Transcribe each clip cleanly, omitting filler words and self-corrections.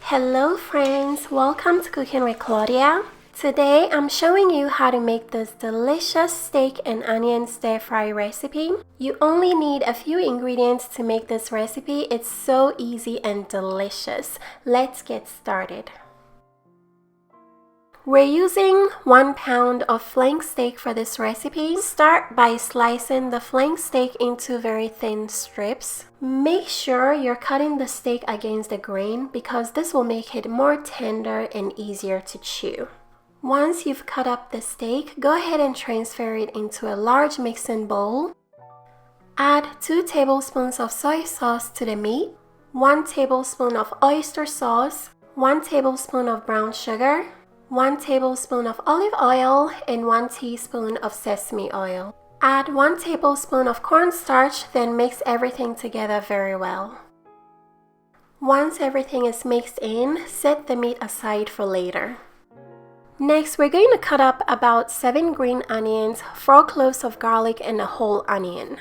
Hello friends, welcome to Cooking with Claudia. Today I'm showing you how to make this delicious steak and onion stir fry recipe. You only need a few ingredients to make this recipe. It's so easy and delicious. Let's get started. We're using 1 pound of flank steak for this recipe. Start by slicing the flank steak into very thin strips. Make sure you're cutting the steak against the grain because this will make it more tender and easier to chew. Once you've cut up the steak, go ahead and transfer it into a large mixing bowl. Add 2 tablespoons of soy sauce to the meat, 1 tablespoon of oyster sauce, 1 tablespoon of brown sugar, 1 tablespoon of olive oil, and 1 teaspoon of sesame oil. Add 1 tablespoon of cornstarch, then mix everything together very well. Once everything is mixed in, set the meat aside for later. Next, we're going to cut up about 7 green onions, 4 cloves of garlic, and a whole onion.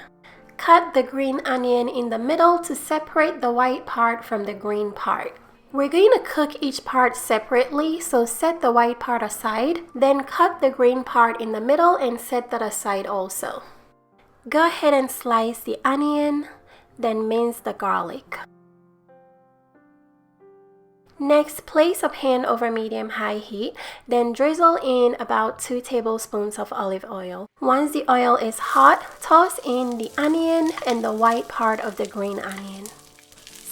Cut the green onion in the middle to separate the white part from the green part. We're going to cook each part separately, so set the white part aside, then cut the green part in the middle and set that aside also. Go ahead and slice the onion, then mince the garlic. Next, place a pan over medium-high heat, then drizzle in about 2 tablespoons of olive oil. Once the oil is hot, toss in the onion and the white part of the green onion.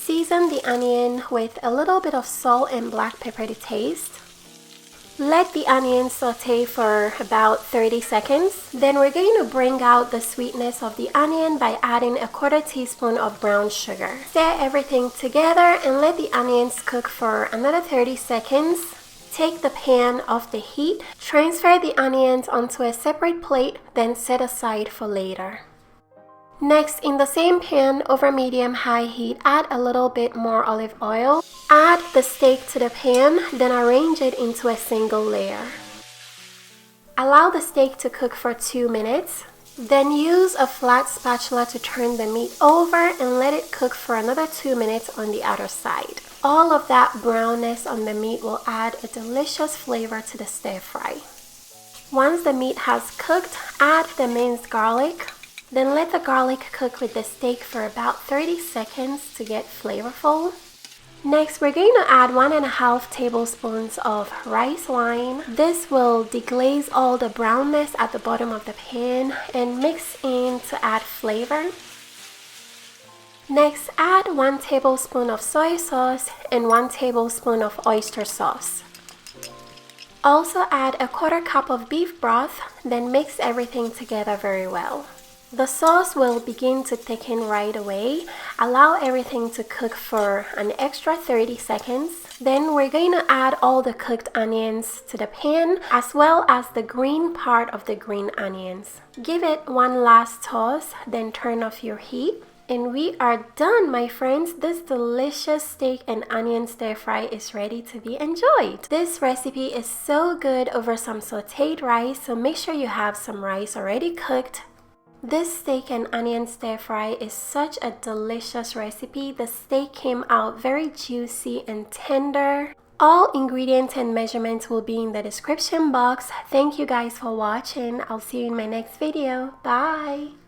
Season the onion with a little bit of salt and black pepper to taste. Let the onion saute for about 30 seconds. Then we're going to bring out the sweetness of the onion by adding a 1/4 teaspoon of brown sugar. Stir everything together and let the onions cook for another 30 seconds. Take the pan off the heat, transfer the onions onto a separate plate, then set aside for later. Next, in the same pan over medium-high heat, add a little bit more olive oil. Add the steak to the pan, then arrange it into a single layer. Allow the steak to cook for 2 minutes. Then use a flat spatula to turn the meat over and let it cook for another 2 minutes on the other side. All of that brownness on the meat will add a delicious flavor to the stir fry. Once the meat has cooked, add the minced garlic. Then let the garlic cook with the steak for about 30 seconds to get flavorful. Next, we're going to add 1.5 tablespoons of rice wine. This will deglaze all the brownness at the bottom of the pan and mix in to add flavor. Next, add 1 tablespoon of soy sauce and 1 tablespoon of oyster sauce. Also add a 1/4 cup of beef broth, then mix everything together very well. The sauce will begin to thicken right away. Allow everything to cook for an extra 30 seconds. Then we're going to add all the cooked onions to the pan as well as the green part of the green onions. Give it one last toss, then turn off your heat. And we are done, my friends. This delicious steak and onion stir fry is ready to be enjoyed. This recipe is so good over some sauteed rice, so make sure you have some rice already cooked. This steak and onion stir fry is such a delicious recipe. The steak came out very juicy and tender. All ingredients and measurements will be in the description box. Thank you guys for watching. I'll see you in my next video. Bye!